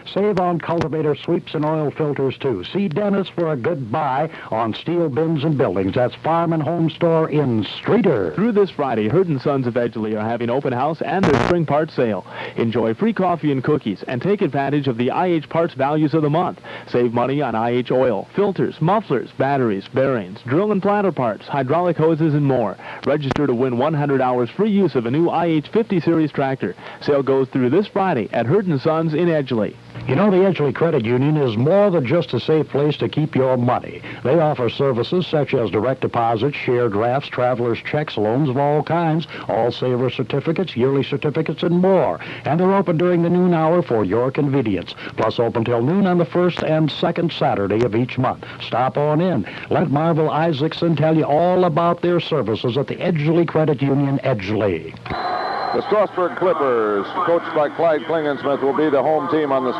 Save on cultivator sweeps and oil filters, too. See Dennis for a good buy on steel bins and buildings. That's Farm and Home Store in Streeter. Through this Friday, Hurd & Sons of Edgeley are having open house and their spring parts sale. Enjoy free coffee and cookies and take advantage of the IH parts values of the month. Save money on IH oil, filters, mufflers, batteries, bearings, drill and planter parts, hydraulic hoses, and more. Register to win 100 hours free use of a new IH 50 Series tractor. Sale goes through this Friday at Hurd & Sons in Edgeley. You know, the Edgeley Credit Union is more than just a safe place to keep your money. They offer services such as direct deposits, share drafts, traveler's checks, loans of all kinds, all saver certificates, yearly certificates, and more. And they're open during the noon hour for your convenience. Plus open till noon on the first and second Saturday of each month. Stop on in. Let Marvel Isaacson tell you all about their services at the Edgeley Credit Union, Edgeley. The Strasburg Clippers, coached by Clyde Klingensmith, will be the home team on the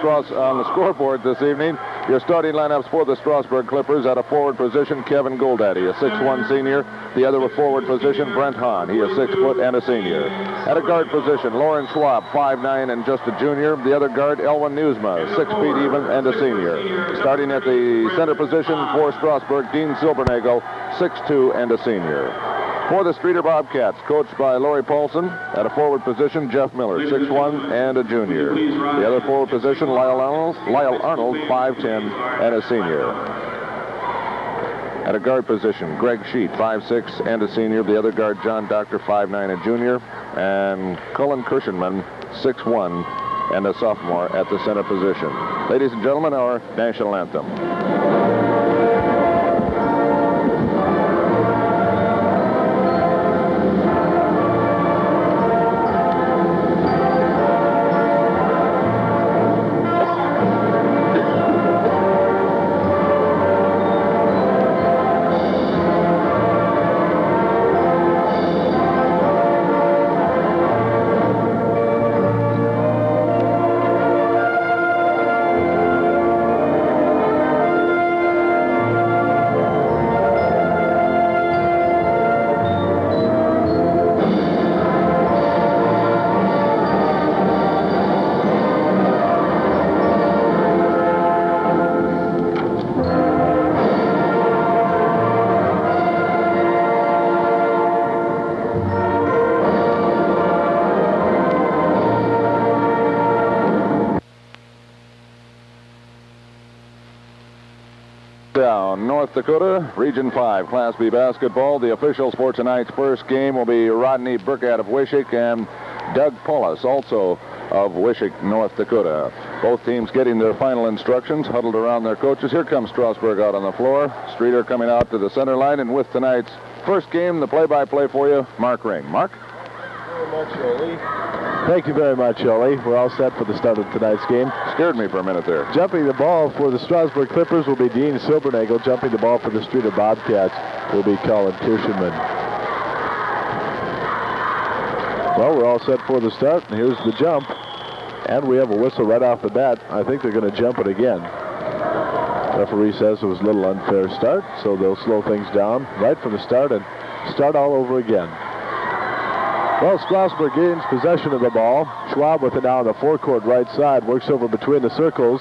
scoreboard this evening. Your starting lineups for the Strasburg Clippers: at a forward position, Kevin Golddaddy, a 6'1 senior. The other forward position, Brent Hahn. He is 6 foot and a senior. At a guard position, Lauren Schwab, 5'9 and just a junior. The other guard, Elwin Newsmah, 6 feet even and a senior. Starting at the center position for Strasburg, Dean Silvernagel, 6'2 and a senior. For the Streeter Bobcats, coached by Lori Paulsen. At a forward position, Jeff Miller, 6'1 and a junior. The other forward position, Lyle Arnold, 5'10 and a senior. At a guard position, Greg Scheet, 5'6 and a senior. The other guard, John Docktor, 5'9 a junior. And Kolin Kirschenmann, 6'1 and a sophomore at the center position. Ladies and gentlemen, our national anthem. North Dakota, Region 5, Class B basketball. The officials for tonight's first game will be Rodney Burkett of Wishick and Doug Paulus, also of Wishick, North Dakota. Both teams getting their final instructions, huddled around their coaches. Here comes Strasburg out on the floor. Streeter coming out to the center line, and with tonight's first game, the play-by-play for you, Mark Ring. Mark? Thank you very much, Oli. We're all set for the start of tonight's game. Scared me for a minute there. Jumping the ball for the Strasburg Clippers will be Dean Silvernagel. Jumping the ball for the Streeter Bobcats will be Kolin Kirschenmann. Well, we're all set for the start, and here's the jump. And we have a whistle right off the bat. I think they're going to jump it again. Referee says it was a little unfair start, so they'll slow things down right from the start and start all over again. Well, Strasburg gains possession of the ball. Schwab with it now on the forecourt right side. Works over between the circles.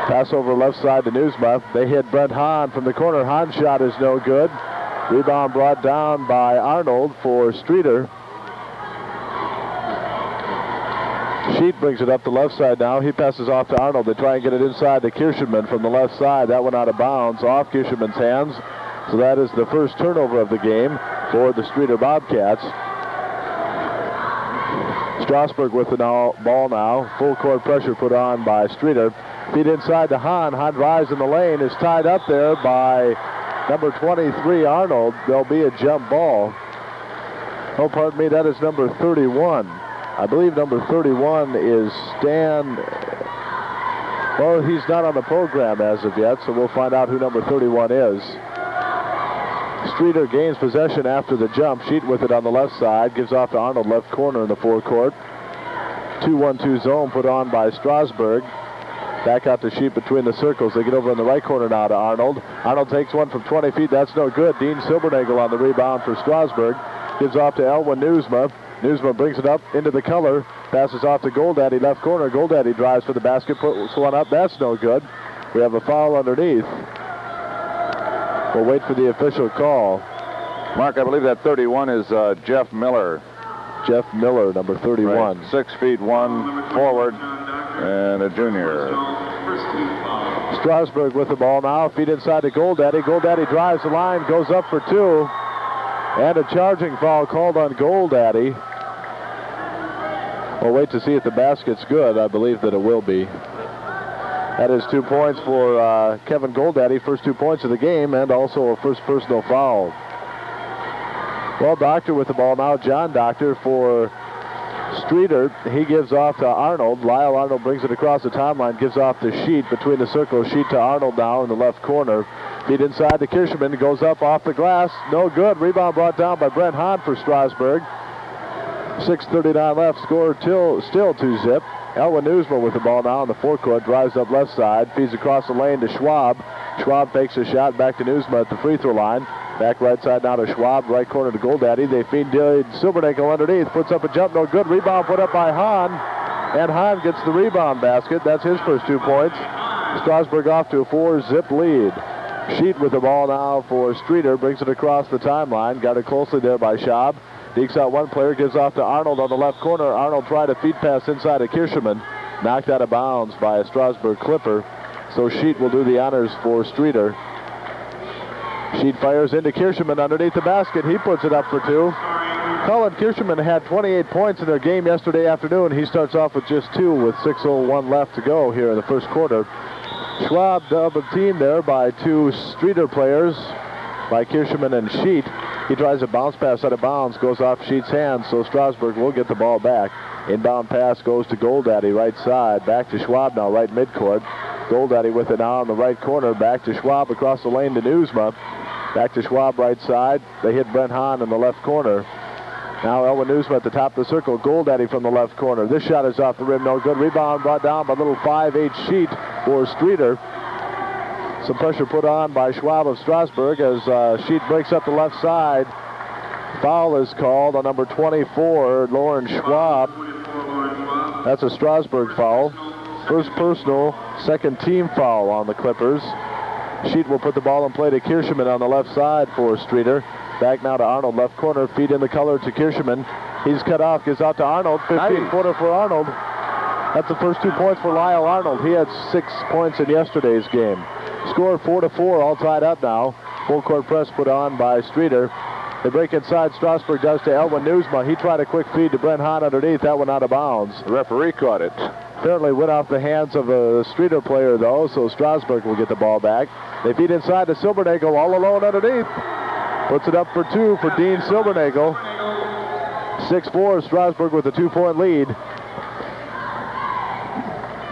Pass over left side to Newsmah. They hit Brent Hahn from the corner. Hahn's shot is no good. Rebound brought down by Arnold for Streeter. Scheet brings it up the left side now. He passes off to Arnold. They try and get it inside to Kirschenmann from the left side. That went out of bounds off Kirschenmann's hands. So that is the first turnover of the game for the Streeter Bobcats. Strasburg with the ball now. Full court pressure put on by Streeter. Feed inside to Hahn. Hahn drives in the lane. Is tied up there by number 23, Arnold. There'll be a jump ball. Oh, pardon me, that is number 31. I believe number 31 is Stan. Well, he's not on the program as of yet, so we'll find out who number 31 is. Streeter gains possession after the jump. Scheet with it on the left side. Gives off to Arnold, left corner in the forecourt. 2-1-2 zone put on by Strasburg. Back out to Scheet between the circles. They get over in the right corner now to Arnold. Arnold takes one from 20 feet. That's no good. Dean Silvernagel on the rebound for Strasburg. Gives off to Elwin Newsmah. Newsmah brings it up into the color. Passes off to Golddaddy, left corner. Golddaddy drives for the basket, puts one up. That's no good. We have a foul underneath. We'll wait for the official call. Mark, I believe that 31 is Jeff Miller. Jeff Miller, number 31. Right. 6 feet 1, forward, and a junior. Strasburg with the ball now. Feet inside to Golddaddy. Golddaddy drives the line, goes up for 2. And a charging foul called on Golddaddy. We'll wait to see if the basket's good. I believe that it will be. That is 2 points for Kevin Golddaddy, first 2 points of the game, and also a first personal foul. Well, Docktor with the ball now. John Docktor for Streeter. He gives off to Arnold. Lyle Arnold brings it across the timeline, gives off to Scheet between the circles. Scheet to Arnold now in the left corner. Feed inside to Kirschenmann, goes up off the glass. No good. Rebound brought down by Brent Hahn for Strasburg. 6:39 left. Score still 2-zip. Elwin Newsmah with the ball now in the forecourt. Drives up left side. Feeds across the lane to Schwab. Schwab fakes a shot back to Newsmah at the free throw line. Back right side now to Schwab. Right corner to Golddaddy. They feed Silvernagel underneath. Puts up a jump. No good. Rebound put up by Hahn. And Hahn gets the rebound basket. That's his first 2 points. Strasburg off to a 4-zip lead. Scheet with the ball now for Streeter. Brings it across the timeline. Got it closely there by Schwab. Dekes out one player. Gives off to Arnold on the left corner. Arnold tried a feed pass inside of Kirschenmann. Knocked out of bounds by a Strasburg Clipper. So Scheet will do the honors for Streeter. Scheet fires into Kirschenmann underneath the basket. He puts it up for 2. Kolin Kirschenmann had 28 points in their game yesterday afternoon. He starts off with just 2 with 6:01 left to go here in the first quarter. Schwab double teamed there by 2 Streeter players, by Kirschenmann and Scheet. He tries a bounce pass out of bounds, goes off Scheet's hands, so Strasburg will get the ball back. Inbound pass goes to Golddaddy, right side. Back to Schwab now, right midcourt. Golddaddy with it now in the right corner. Back to Schwab across the lane to Newsmah. Back to Schwab right side. They hit Brent Hahn in the left corner. Now Elwin Newsmah at the top of the circle. Golddaddy from the left corner. This shot is off the rim. No good. Rebound brought down by little 5'8" Scheet for Streeter. Some pressure put on by Schwab of Strasburg as Scheet breaks up the left side. Foul is called on number 24, Lauren Schwab. That's a Strasburg foul. First personal, second team foul on the Clippers. Scheet will put the ball in play to Kirschenmann on the left side for Streeter. Back now to Arnold, left corner, feed in the color to Kirschenmann. He's cut off, gives out to Arnold, 15-footer for Arnold. That's the first 2 points for Lyle Arnold. He had 6 points in yesterday's game. Score 4-4, all tied up now. Full court press put on by Streeter. They break inside, Strasburg does to Elwin Newsmah. He tried a quick feed to Brent Hahn underneath, that one out of bounds. The referee caught it. Apparently went off the hands of a Streeter player though, so Strasburg will get the ball back. They feed inside to Silvernagel, all alone underneath. Puts it up for 2 for Dean Silvernagel. 6-4, Strasburg with a 2-point lead.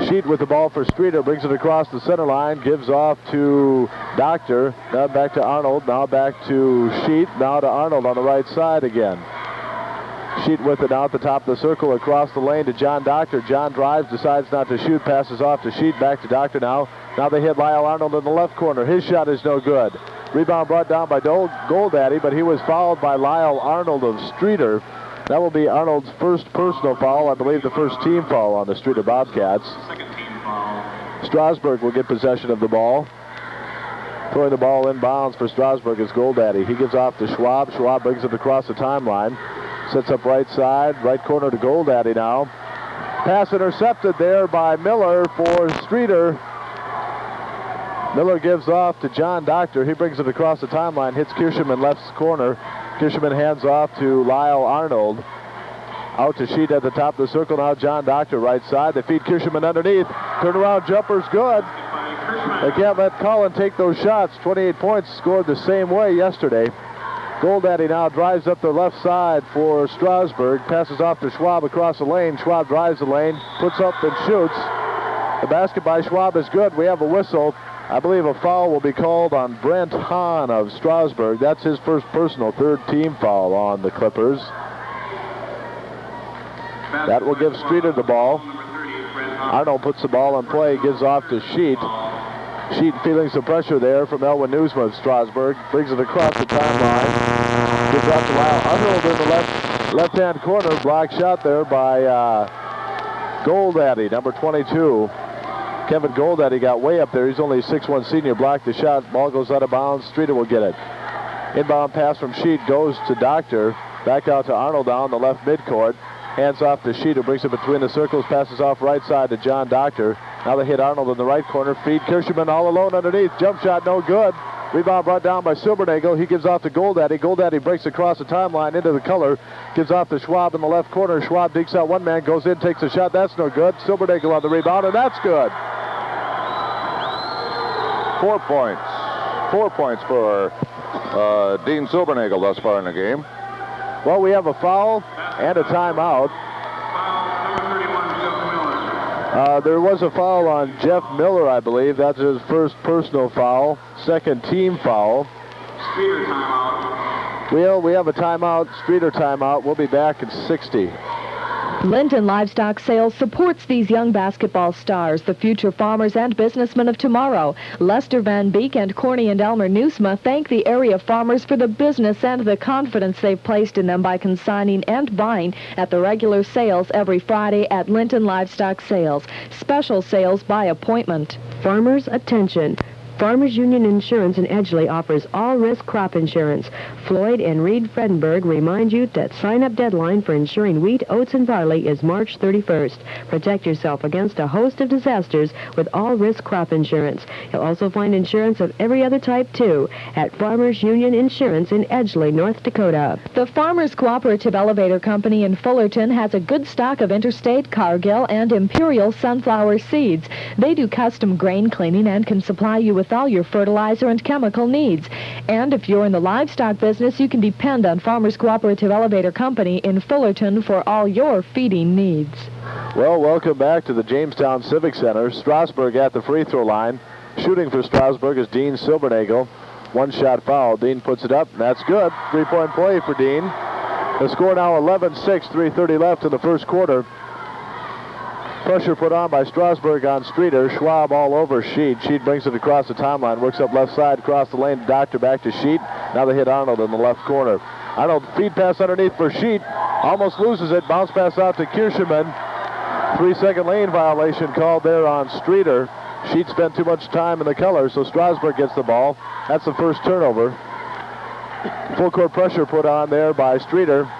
Scheet with the ball for Streeter, brings it across the center line, gives off to Docktor. Now back to Arnold, now back to Scheet, now to Arnold on the right side again. Scheet with it now at the top of the circle across the lane to John Docktor. John drives, decides not to shoot, passes off to Scheet, back to Docktor now. Now they hit Lyle Arnold in the left corner. His shot is no good. Rebound brought down by Golddaddy, but he was fouled by Lyle Arnold of Streeter. That will be Arnold's first personal foul, I believe the first team foul on the Streeter Bobcats. Strasburg will get possession of the ball. Throwing the ball inbounds for Strasburg is Golddaddy. He gives off to Schwab. Schwab brings it across the timeline. Sets up right side, right corner to Golddaddy now. Pass intercepted there by Miller for Streeter. Miller gives off to John Docktor. He brings it across the timeline, hits Kirschenmann left corner. Kirschenmann hands off to Lyle Arnold. Out to Scheet at the top of the circle. Now John Docktor right side. They feed Kirschenmann underneath. Turnaround jumper's good. They can't let Kolin take those shots. 28 points scored the same way yesterday. Golddaddy now drives up the left side for Strasburg. Passes off to Schwab across the lane. Schwab drives the lane, puts up and shoots. The basket by Schwab is good. We have a whistle. I believe a foul will be called on Brent Hahn of Strasburg. That's his first personal, third team foul on the Clippers. That will give Streeter the ball. Arnold puts the ball in play, gives off to Scheet. Scheet feeling some pressure there from Elwin Newsmah of Strasburg. Brings it across the timeline. Gives off to Lyle Arnold in the left-hand corner. Block shot there by Golddaddy, number 22. Kevin Golddaddy got way up there. He's only a 6'1" senior. Blocked the shot. Ball goes out of bounds. Streeter will get it. Inbound pass from Scheet goes to Docktor. Back out to Arnold down the left midcourt. Hands off to Scheet, who brings it between the circles. Passes off right side to John Docktor. Now they hit Arnold in the right corner. Feed Kirschenmann all alone underneath. Jump shot no good. Rebound brought down by Silvernagel. He gives off to Golddaddy. Golddaddy breaks across the timeline into the color. Gives off to Schwab in the left corner. Schwab digs out one man, goes in, takes a shot. That's no good. Silvernagel on the rebound, and that's good. 4 points. 4 points for Dean Silvernagel thus far in the game. Well, we have a foul and a timeout. There was a foul on Jeff Miller, I believe. That's his first personal foul. Second team foul. Streeter timeout. Well, we have a timeout. Streeter timeout. We'll be back in 60. Linton Livestock Sales supports these young basketball stars, the future farmers and businessmen of tomorrow. Lester Van Beek and Corny and Elmer Newsmah thank the area farmers for the business and the confidence they've placed in them by consigning and buying at the regular sales every Friday at Linton Livestock Sales. Special sales by appointment. Farmers, attention. Farmers Union Insurance in Edgeley offers all-risk crop insurance. Floyd and Reed Fredenberg remind you that sign-up deadline for insuring wheat, oats, and barley is March 31st. Protect yourself against a host of disasters with all-risk crop insurance. You'll also find insurance of every other type, too, at Farmers Union Insurance in Edgeley, North Dakota. The Farmers Cooperative Elevator Company in Fullerton has a good stock of Interstate, Cargill, and Imperial sunflower seeds. They do custom grain cleaning and can supply you with all your fertilizer and chemical needs. And if you're in the livestock business, you can depend on Farmers Cooperative Elevator Company in Fullerton for all your feeding needs. Well, welcome back to the Jamestown Civic Center. Strasburg at the free throw line. Shooting for Strasburg is Dean Silvernagel. One shot foul. Dean puts it up. That's good. 3-point play for Dean. The score now 11-6, 3:30 left in the first quarter. Pressure put on by Strasburg on Streeter. Schwab all over Scheet. Scheet brings it across the timeline. Works up left side, across the lane. Docktor back to Scheet. Now they hit Arnold in the left corner. Arnold feed pass underneath for Scheet. Almost loses it. Bounce pass out to Kirschenmann. 3-second lane violation called there on Streeter. Scheet spent too much time in the color, so Strasburg gets the ball. That's the first turnover. Full court pressure put on there by Streeter.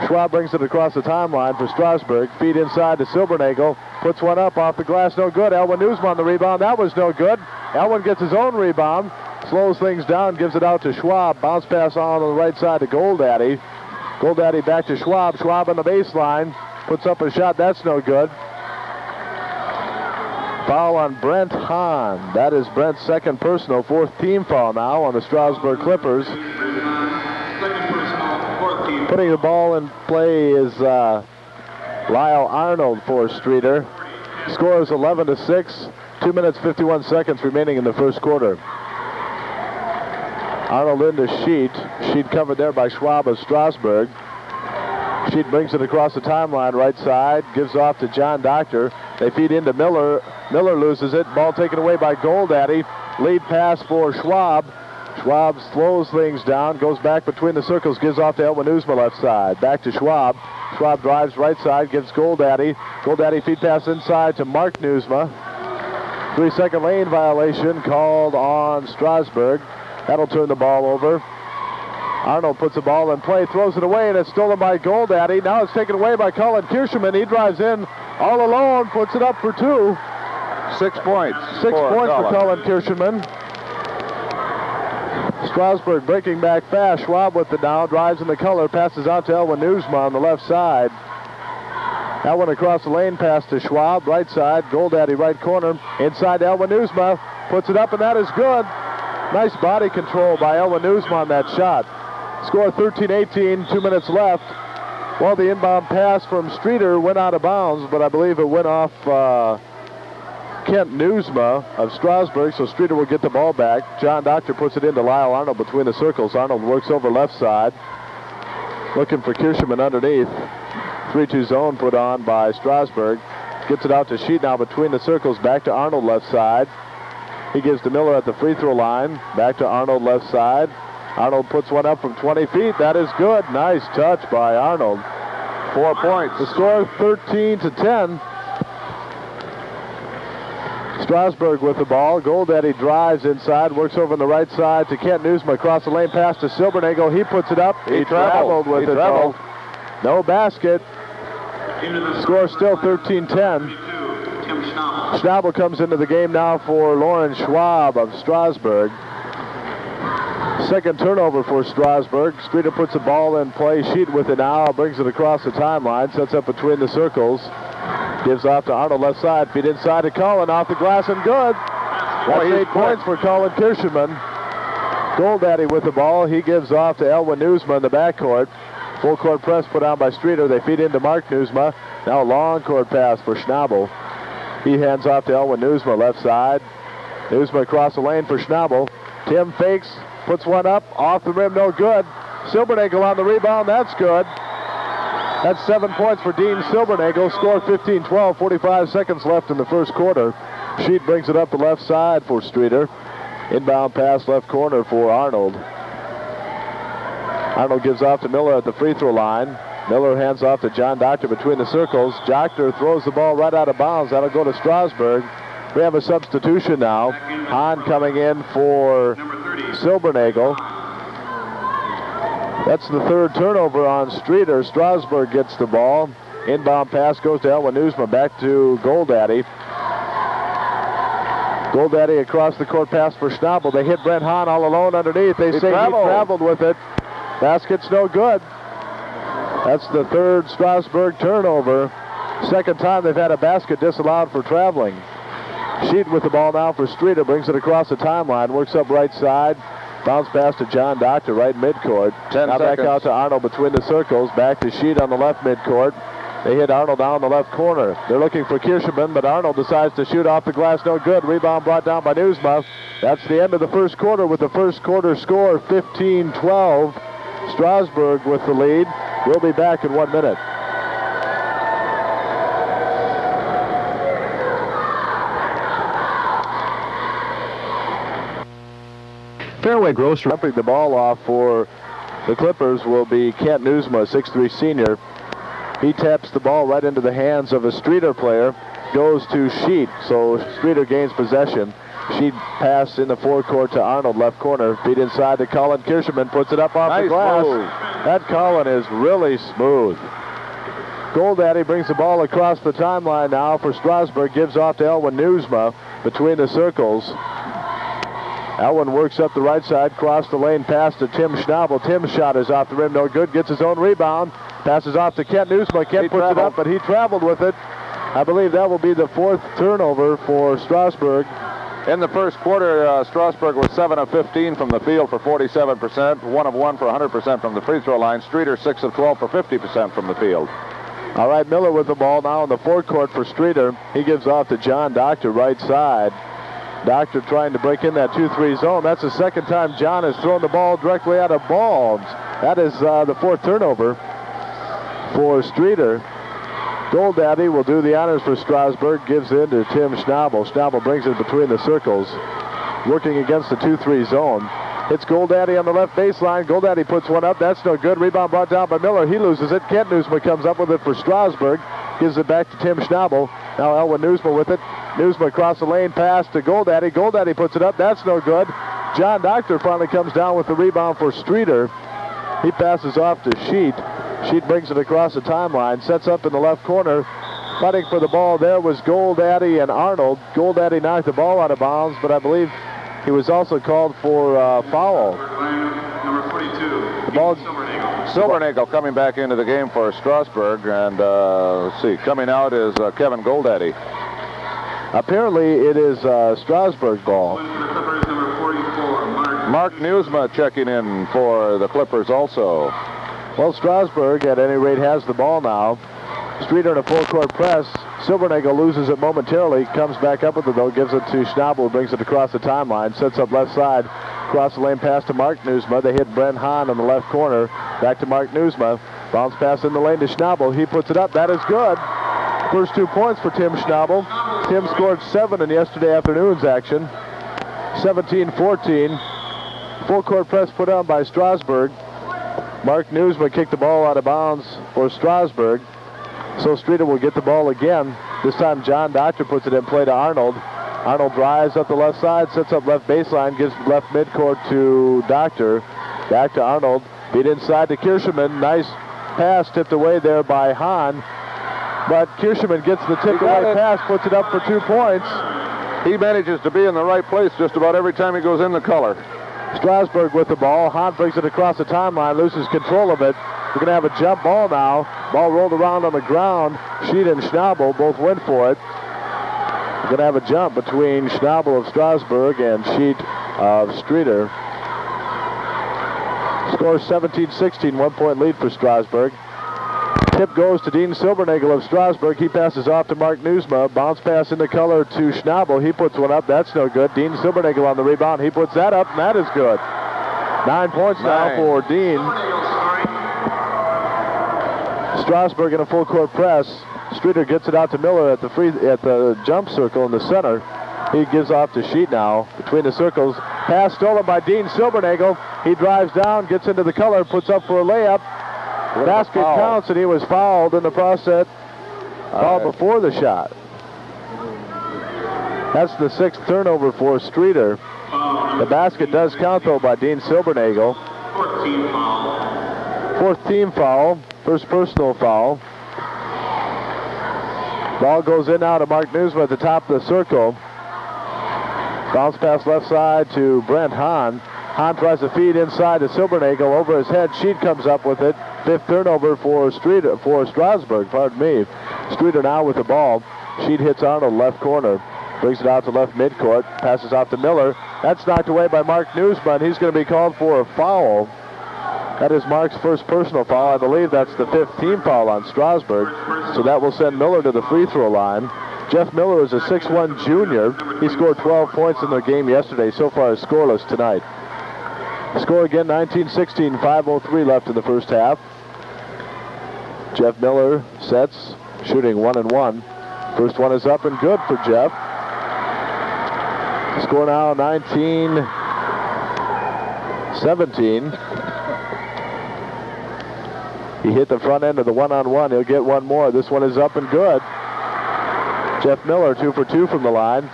Schwab brings it across the timeline for Strasburg. Feed inside to Silvernagel. Puts one up off the glass. No good. Elwin Newsmah on the rebound. That was no good. Elwin gets his own rebound. Slows things down. Gives it out to Schwab. Bounce pass on the right side to Golddaddy. Golddaddy back to Schwab. Schwab on the baseline. Puts up a shot. That's no good. Foul on Brent Hahn. That is Brent's second personal. Fourth team foul now on the Strasburg Clippers. Putting the ball in play is Lyle Arnold for Streeter. Score is 11-6. 2 minutes, 51 seconds remaining in the first quarter. Arnold into Scheet. Scheet covered there by Schwab of Strasburg. Scheet brings it across the timeline right side. Gives off to John Docktor. They feed into Miller. Miller loses it. Ball taken away by Golddaddy. Lead pass for Schwab. Schwab slows things down, goes back between the circles, gives off to Elwin Newsmah left side. Back to Schwab. Schwab drives right side, gives Golddaddy. Golddaddy feed pass inside to Mark Newsmah. 3-second lane violation called on Strasburg. That'll turn the ball over. Arnold puts the ball in play, throws it away, and it's stolen by Golddaddy. Now it's taken away by Kolin Kirschenmann. He drives in all alone, puts it up for two. 6 points. 6 points for Kolin Kirschenmann. Strasburg breaking back fast. Schwab with the down, drives in the color, passes out to Elwin Newsmah on the left side. Elwin across the lane, pass to Schwab, right side. Golddaddy right corner, inside to Elwin Newsmah, puts it up, and that is good. Nice body control by Elwin Newsmah on that shot. Score 13-18, 2 minutes left. Well, the inbound pass from Streeter went out of bounds, but I believe it went off Kent Newsmah of Strasburg, so Streeter will get the ball back. John Docktor puts it into Lyle Arnold between the circles. Arnold works over left side. Looking for Kirschenmann underneath. 3-2 zone put on by Strasburg. Gets it out to Scheet now between the circles. Back to Arnold left side. He gives to Miller at the free throw line. Back to Arnold left side. Arnold puts one up from 20 feet. That is good. Nice touch by Arnold. 4 points. The score 13-10. Strasburg with the ball. Golddaddy drives inside, works over on the right side to Kent Newsmah. Across the lane, pass to Silvernagel. He puts it up. He traveled with it, though. No basket. Score still 13-10. Schnabel comes into the game now for Lauren Schwab of Strasburg. Second turnover for Strasburg. Streeter puts the ball in play. Scheet with it now. Brings it across the timeline. Sets up between the circles. Gives off to Arnold left side. Feed inside to Kolin. Off the glass and good. That's 8 points for Kolin Kirschenmann. Golddaddy with the ball. He gives off to Elwin Newsmah in the backcourt. Full court press put on by Streeter. They feed into Mark Newsmah. Now a long court pass for Schnabel. He hands off to Elwin Newsmah left side. Newsmah across the lane for Schnabel. Tim fakes. Puts one up. Off the rim. No good. Silvernagel on the rebound. That's good. That's 7 points for Dean Silvernagel. Score 15-12, 45 seconds left in the first quarter. Scheet brings it up the left side for Streeter. Inbound pass left corner for Arnold. Arnold gives off to Miller at the free throw line. Miller hands off to John Docktor between the circles. Docktor throws the ball right out of bounds. That'll go to Strasburg. We have a substitution now. Hahn coming in for Silvernagel. That's the third turnover on Streeter. Strasburg gets the ball. Inbound pass goes to Elwin Newsmah. Back to Golddaddy. Golddaddy across the court pass for Schnabel. They hit Brent Hahn all alone underneath. They say he traveled with it. Basket's no good. That's the third Strasburg turnover. Second time they've had a basket disallowed for traveling. Scheet with the ball now for Streeter. Brings it across the timeline. Works up right side. Bounce pass to John Docktor, right midcourt. Now back out to Arnold between the circles. Back to Scheet on the left midcourt. They hit Arnold down the left corner. They're looking for Kirschenmann, but Arnold decides to shoot off the glass. No good. Rebound brought down by Newsmah. That's the end of the first quarter with the first quarter score 15-12. Strasburg with the lead. We'll be back in 1 minute. Fairway Grocery. Dumping the ball off for the Clippers will be Kent Newsmah, 6'3" senior. He taps the ball right into the hands of a Streeter player. Goes to Scheet, so Streeter gains possession. Scheet pass in the forecourt to Arnold, left corner. Feed inside to Kolin Kirschenmann, puts it up off the glass. Move. That Kolin is really smooth. Golddaddy brings the ball across the timeline now for Strasburg. Gives off to Elwin Newsmah between the circles. Elwin works up the right side, cross the lane, pass to Tim Schnabel. Tim's shot is off the rim, no good. Gets his own rebound. Passes off to Kent Newsmah. Kent puts it up, but he traveled with it. I believe that will be the fourth turnover for Strasburg. In the first quarter, Strasburg was 7 of 15 from the field for 47%, 1 of 1 for 100% from the free throw line. Streeter 6 of 12 for 50% from the field. All right, Miller with the ball now in the forecourt for Streeter. He gives off to John Docktor, right side. Docktor trying to break in that 2-3 zone. That's the second time John has thrown the ball directly out of bounds. That is the fourth turnover for Streeter. Golddaddy will do the honors for Strasburg. Gives in to Tim Schnabel. Schnabel brings it between the circles. Working against the 2-3 zone. Hits Golddaddy on the left baseline. Golddaddy puts one up. That's no good. Rebound brought down by Miller. He loses it. Kent Newsmah comes up with it for Strasburg. Gives it back to Tim Schnabel. Now Elwin Newsmah with it. Newsmah across the lane pass to Golddaddy. Golddaddy puts it up. That's no good. John Docktor finally comes down with the rebound for Streeter. He passes off to Scheet. Scheet brings it across the timeline. Sets up in the left corner. Fighting for the ball there was Golddaddy and Arnold. Golddaddy knocked the ball out of bounds, but I believe he was also called for foul. Number 42. The ball. Silvernagel coming back into the game for Strasburg, and let's see, coming out is Kevin Golddaddy. Apparently it is Strasburg ball. Clippers, number 44, Mark Newsmah checking in for the Clippers also. Well, Strasburg at any rate has the ball now. Streeter in a full court press. Silvernagel loses it momentarily. Comes back up with it though. Gives it to Schnabel. Brings it across the timeline. Sets up left side. Cross the lane pass to Mark Newsmah. They hit Brent Hahn on the left corner. Back to Mark Newsmah. Bounce pass in the lane to Schnabel. He puts it up. That is good. First 2 points for Tim Schnabel. Tim scored 7 in yesterday afternoon's action. 17-14. Full court press put on by Strasburg. Mark Newsmah kicked the ball out of bounds for Strasburg. So Streeter will get the ball again. This time John Docktor puts it in play to Arnold. Arnold drives up the left side, sets up left baseline, gives left midcourt to Docktor. Back to Arnold. Beat inside to Kirschenmann. Nice pass tipped away there by Hahn. But Kirschenmann gets the tipped away pass, puts it up for 2 points. He manages to be in the right place just about every time he goes in the color. Strasburg with the ball. Hahn brings it across the timeline, loses control of it. We're going to have a jump ball now. Ball rolled around on the ground. Scheet and Schnabel both went for it. We're going to have a jump between Schnabel of Strasburg and Scheet of Streeter. Score 17-16, 1 point lead for Strasburg. Tip goes to Dean Silvernagel of Strasburg. He passes off to Mark Newsmah. Bounce pass into color to Schnabel. He puts one up. That's no good. Dean Silvernagel on the rebound. He puts that up, and that is good. 9 points now for Dean. Strasburg in a full court press. Streeter gets it out to Miller at the jump circle in the center. He gives off to Scheet now between the circles. Pass stolen by Dean Silvernagel. He drives down, gets into the color, puts up for a layup. Basket counts, and he was fouled in the process. Fouled before the shot. That's the 6th turnover for Streeter. The basket does count, though, by Dean Silvernagel. 4th team foul. First personal foul. Ball goes in now to Mark Newsmah at the top of the circle. Bounce pass left side to Brent Hahn. Hahn tries to feed inside to Silvernagel. Over his head, Scheet comes up with it. 5th turnover for Strasburg, pardon me. Streeter now with the ball. Scheet hits Arnold left corner. Brings it out to left midcourt. Passes off to Miller. That's knocked away by Mark Newsmah. He's going to be called for a foul. That is Mark's first personal foul. I believe that's the 5th team foul on Strasburg. So that will send Miller to the free throw line. Jeff Miller is a 6'1 junior. He scored 12 points in their game yesterday. So far is scoreless tonight. Score again, 19-16, 5:03 left in the first half. Jeff Miller sets, shooting 1 and 1. First one is up and good for Jeff. Score now 19-17. He hit the front end of the one-on-one. He'll get one more. This one is up and good. Jeff Miller 2 for 2 from the line.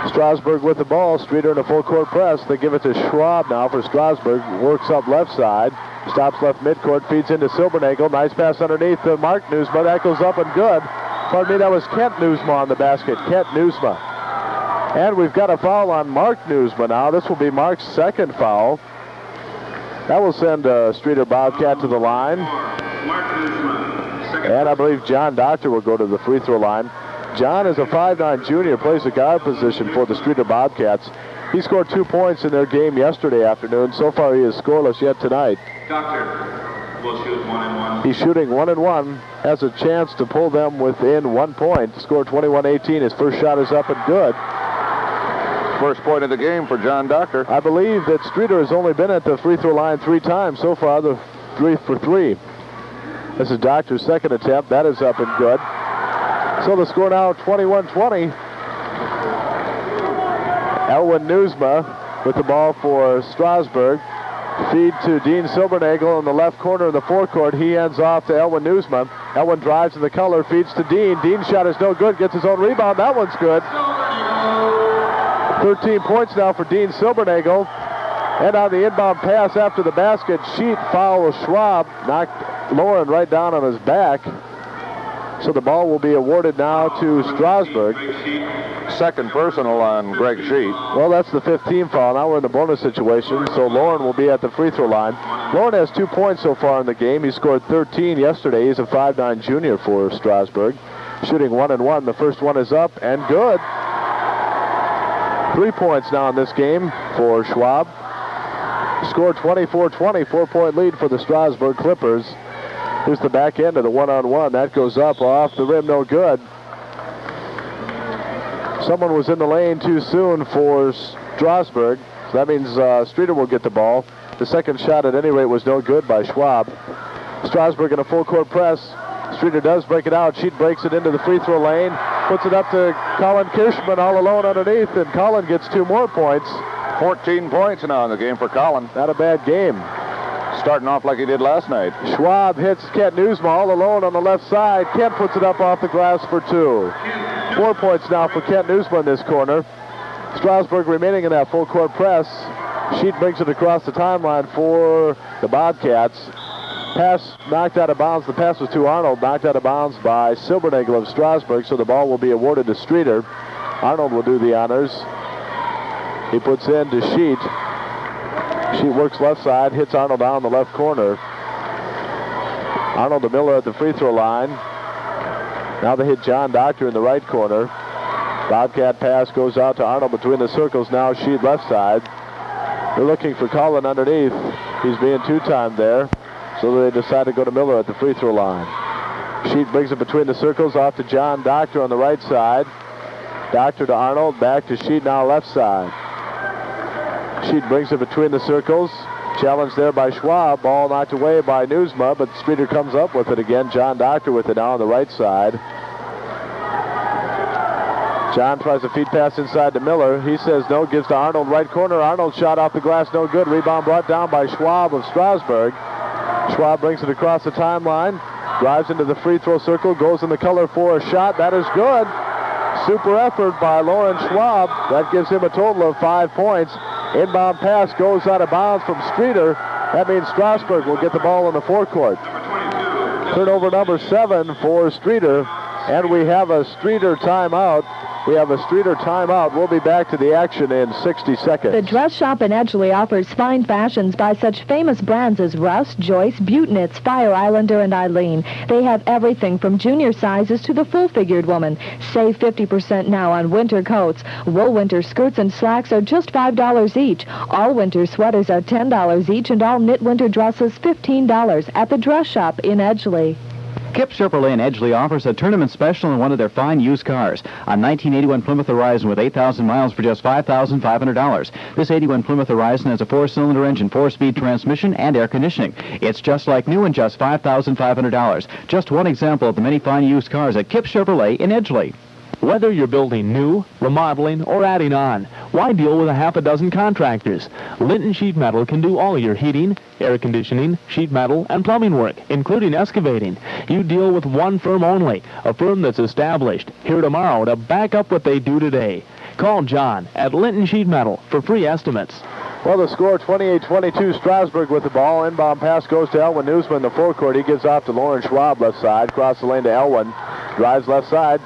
Strasburg with the ball. Streeter in a full court press. They give it to Schwab now for Strasburg. Works up left side. Stops left midcourt. Feeds into Silvernagel. Nice pass underneath to Mark Newsmah. That goes up and good. Pardon me, that was Kent Newsmah on the basket. Kent Newsmah. And we've got a foul on Mark Newsmah now. This will be Mark's 2nd foul. That will send Streeter Bobcat to the line. And I believe John Docktor will go to the free throw line. John is a 5'9 junior, plays the guard position for the Streeter Bobcats. He scored 2 points in their game yesterday afternoon. So far he is scoreless yet tonight. Docktor will shoot 1 and 1. He's shooting 1 and 1. Has a chance to pull them within 1 point. Score 21-18. His first shot is up and good. First point of the game for John Docktor. I believe that Streeter has only been at the free throw line 3 times so far. The 3 for 3. This is Docktor's 2nd attempt. That is up and good. So the score now 21-20. Elwin Newsmah with the ball for Strasburg. Feed to Dean Silvernagel in the left corner of the forecourt. He ends off to Elwin Newsmah. Elwin drives in the color, feeds to Dean. Dean's shot is no good, gets his own rebound. That one's good. 13 points now for Dean Silvernagel. And on the inbound pass after the basket, Scheet fouls Schwab. Knocked Lauren right down on his back. So the ball will be awarded now to Strasburg. 2nd personal on Greg Scheet. Well, that's the 5th team foul. Now we're in the bonus situation, so Lauren will be at the free throw line. Lauren has 2 points so far in the game. He scored 13 yesterday. He's a 5'9 junior for Strasburg. Shooting 1 and 1. The first one is up and good. 3 points now in this game for Schwab. Score 24-20, 4-point lead for the Strasburg Clippers. Here's the back end of the one-on-one. That goes up off the rim, no good. Someone was in the lane too soon for Strasburg. So that means Streeter will get the ball. The second shot at any rate was no good by Schwab. Strasburg in a full court press. Streeter does break it out. Scheet breaks it into the free throw lane. Puts it up to Kolin Kirschenmann all alone underneath, and Kolin gets 2 more points. 14 points now in the game for Kolin. Not a bad game. Starting off like he did last night. Schwab hits Kent Newsmah all alone on the left side. Kent puts it up off the glass for 2. 4 points now for Kent Newsmah in this corner. Strasburg remaining in that full court press. Scheet brings it across the timeline for the Bobcats. Pass knocked out of bounds. The pass was to Arnold, knocked out of bounds by Silvernagel of Strasburg, so the ball will be awarded to Streeter. Arnold will do the honors. He puts in to Scheet. Scheet works left side, hits Arnold down the left corner. Arnold to Miller at the free throw line. Now they hit John Docktor in the right corner. Bobcat pass goes out to Arnold between the circles. Now Scheet left side. They're looking for Kolin underneath. He's being two-timed there. So they decide to go to Miller at the free throw line. Scheet brings it between the circles off to John Docktor on the right side. Docktor to Arnold, back to Scheet now left side. Scheet brings it between the circles. Challenged there by Schwab. Ball knocked away by Newsmah, but Streeter comes up with it again. John Docktor with it now on the right side. John tries a feed pass inside to Miller. He says no, gives to Arnold right corner. Arnold shot off the glass, no good. Rebound brought down by Schwab of Strasburg. Schwab brings it across the timeline, drives into the free throw circle, goes in the color for a shot. That is good. Super effort by Lauren Schwab. That gives him a total of 5 points. Inbound pass goes out of bounds from Streeter. That means Strasburg will get the ball in the forecourt. Turnover number 7 for Streeter. And we have a Streeter timeout. We'll be back to the action in 60 seconds. The dress shop in Edgeley offers fine fashions by such famous brands as Russ, Joyce, Butenitz, Fire Islander, and Eileen. They have everything from junior sizes to the full-figured woman. Save 50% now on winter coats. Wool winter skirts and slacks are just $5 each. All winter sweaters are $10 each, and all knit winter dresses $15 at the dress shop in Edgeley. Kip Chevrolet in Edgeley offers a tournament special on one of their fine used cars. A 1981 Plymouth Horizon with 8,000 miles for just $5,500. This 81 Plymouth Horizon has a 4-cylinder engine, 4-speed transmission, and air conditioning. It's just like new and just $5,500. Just one example of the many fine used cars at Kip Chevrolet in Edgeley. Whether you're building new, remodeling, or adding on, why deal with a half a dozen contractors? Linton Sheet Metal can do all your heating, air conditioning, sheet metal, and plumbing work, including excavating. You deal with one firm only, a firm that's established, here tomorrow to back up what they do today. Call John at Linton Sheet Metal for free estimates. Well, the score 28-22, Strasburg with the ball. Inbound pass goes to Elwin Newsmah in the forecourt. He gives off to Lauren Schwab left side. Cross the lane to Elwin. Drives left side.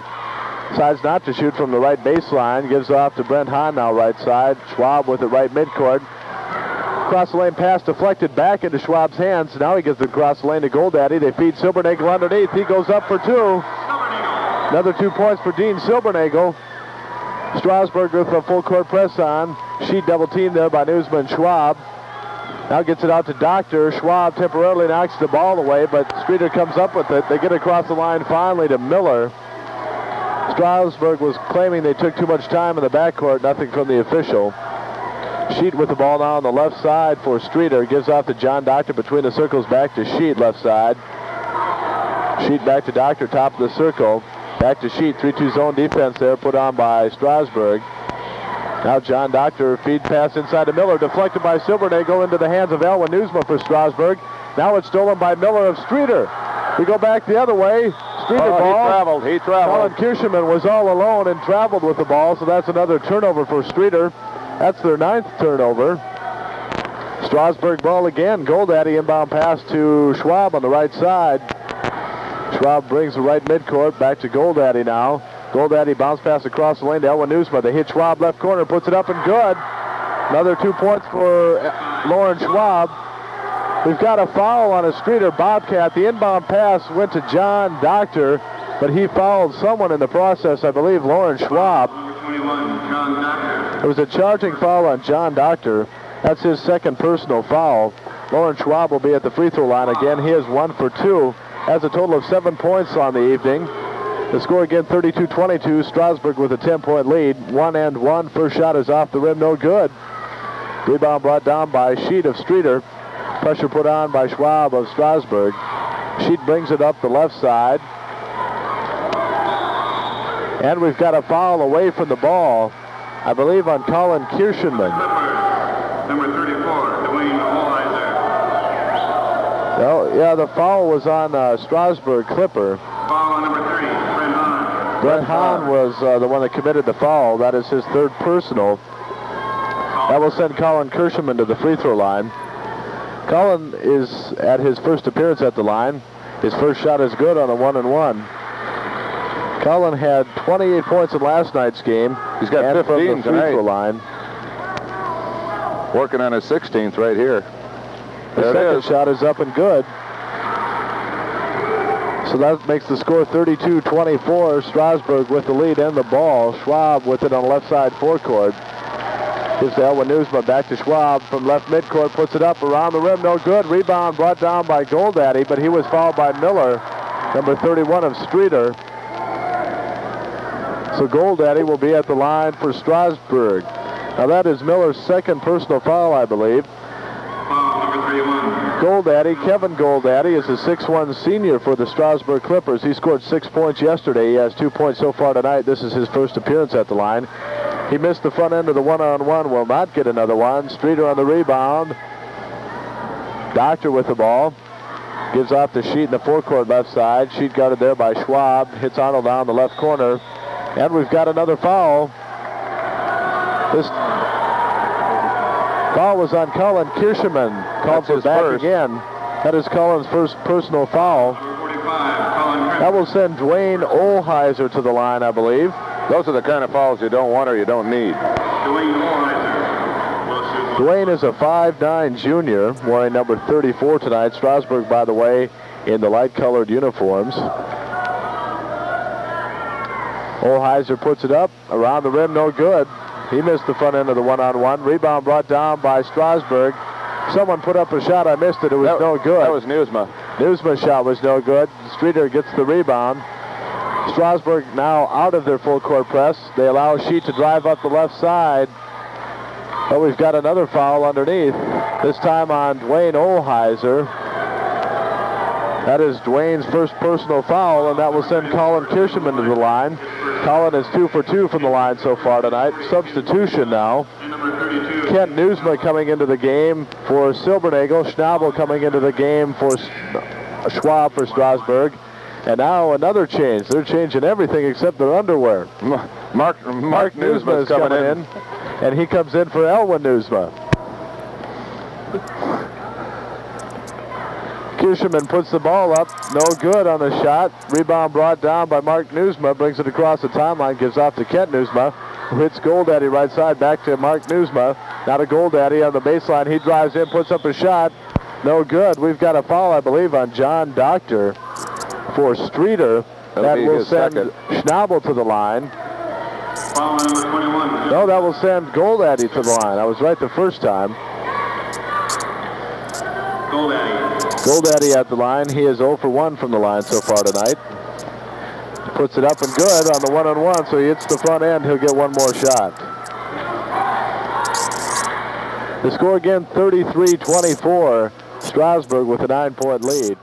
Decides not to shoot from the right baseline. Gives off to Brent Hahn now right side. Schwab with it right midcourt. Cross the lane pass deflected back into Schwab's hands. Now he gets it across the lane to Golddaddy. They feed Silvernagel underneath. He goes up for 2. Another 2 points for Dean Silvernagel. Strasburg with a full court press on. Scheet double teamed there by Newsmah and Schwab. Now gets it out to Docktor. Schwab temporarily knocks the ball away, but Streeter comes up with it. They get across the line finally to Miller. Strasburg was claiming they took too much time in the backcourt. Nothing from the official. Scheet with the ball now on the left side for Streeter. Gives off to John Docktor between the circles, back to Scheet left side. Scheet back to Docktor, top of the circle. Back to Scheet, 3-2 zone defense there put on by Strasburg. Now John Docktor, feed pass inside to Miller, deflected by Silvernagel into the hands of Elwin Newsmah for Strasburg. Now it's stolen by Miller of Streeter. We go back the other way. Streeter ball. He traveled. Kolin Kirschenmann was all alone and traveled with the ball, so that's another turnover for Streeter. That's their 9th turnover. Strasburg ball again. Golddaddy inbound pass to Schwab on the right side. Schwab brings the right midcourt back to Golddaddy now. Golddaddy bounce pass across the lane to Elwin Newsmah. They hit Schwab left corner, puts it up and good. Another 2 points for Lauren Schwab. We've got a foul on a Streeter Bobcat. The inbound pass went to John Docktor, but he fouled someone in the process, I believe Lauren Schwab. It was a charging foul on John Docktor. That's his second personal foul. Lauren Schwab will be at the free throw line again. He is 1 for 2. Has a total of 7 points on the evening. The score again 32-22. Strasburg with a 10-point lead. 1-and-1. First shot is off the rim, no good. Rebound brought down by Scheet of Streeter. Pressure put on by Schwab of Strasburg. Scheet brings it up the left side. And we've got a foul away from the ball, I believe on Kolin Kirschenmann. Number 34, Dwayne Hollizer. Well, yeah, the foul was on Strasburg Clipper. Foul on number 3, Brent Hahn. Brent Hahn was the one that committed the foul. That is his third personal. That will send Kolin Kirschenmann to the free throw line. Kolin is at his first appearance at the line. His first shot is good on a 1-and-1. Kolin had 28 points in last night's game. He's got 15 from the free tonight. throw line. Working on his 16th right here. The There it second is. shot is up and good. So that makes the score 32-24. Strasburg with the lead and the ball. Schwab with it on the left side forecourt. Gives to Elwin Newsmah, back to Schwab from left midcourt, puts it up around the rim, no good. Rebound brought down by Golddaddy, but he was fouled by Miller, number 31 of Streeter. So Golddaddy will be at the line for Strasburg. Now that is Miller's second personal foul, I believe. Foul number 31. Golddaddy, Kevin Golddaddy, is a 6'1 senior for the Strasburg Clippers. He scored 6 points yesterday. He has 2 points so far tonight. This is his first appearance at the line. He missed the front end of the one-on-one, will not get another one. Streeter on the rebound. Docktor with the ball. Gives off to Scheet in the forecourt left side. Scheet guarded there by Schwab. Hits Arnold down the left corner. And we've got another foul. This foul was on Kolin Kirschenmann. Called for back again. That is Colin's first personal foul. Number 45, Kolin Kirschenmann. That will send Dwayne Olheiser to the line, I believe. Those are the kind of fouls you don't want or you don't need. Dwayne Hollizer will shoot one. Dwayne is a 5'9 junior, wearing number 34 tonight. Strasburg, by the way, in the light-colored uniforms. Olheiser puts it up. Around the rim, no good. He missed the front end of the one-on-one. Rebound brought down by Strasburg. Someone put up a shot. I missed it. It was no good. That was Newsmah. Newsmah's shot was no good. Streeter gets the rebound. Strasburg now out of their full court press. They allow Scheet to drive up the left side. But we've got another foul underneath. This time on Dwayne Olheiser. That is Dwayne's first personal foul, and that will send Kolin Kirschenmann to the line. Kolin is 2 for 2 from the line so far tonight. Substitution now. And number 32. Kent Newsmah coming into the game for Silvernagel. Schnabel coming into the game for Schwab for Strasburg. And now another change. They're changing everything except their underwear. Mark Newsmah is coming in. And he comes in for Elwin Newsmah. Kirschenmann puts the ball up. No good on the shot. Rebound brought down by Mark Newsmah. Brings it across the timeline. Gives off to Kent Newsmah, who hits Golddaddy right side. Back to Mark Newsmah. Now to Golddaddy on the baseline. He drives in, puts up a shot. No good. We've got a foul, I believe, on John Docktor for Streeter. That will send Schnabel to the line. Foul on number 21. No, that will send Golddaddy to the line. I was right the first time. Golddaddy. Golddaddy at the line. He is 0 for 1 from the line so far tonight. Puts it up and good on the one-on-one, so he hits the front end. He'll get one more shot. The score again, 33-24. Strasburg with a 9-point lead.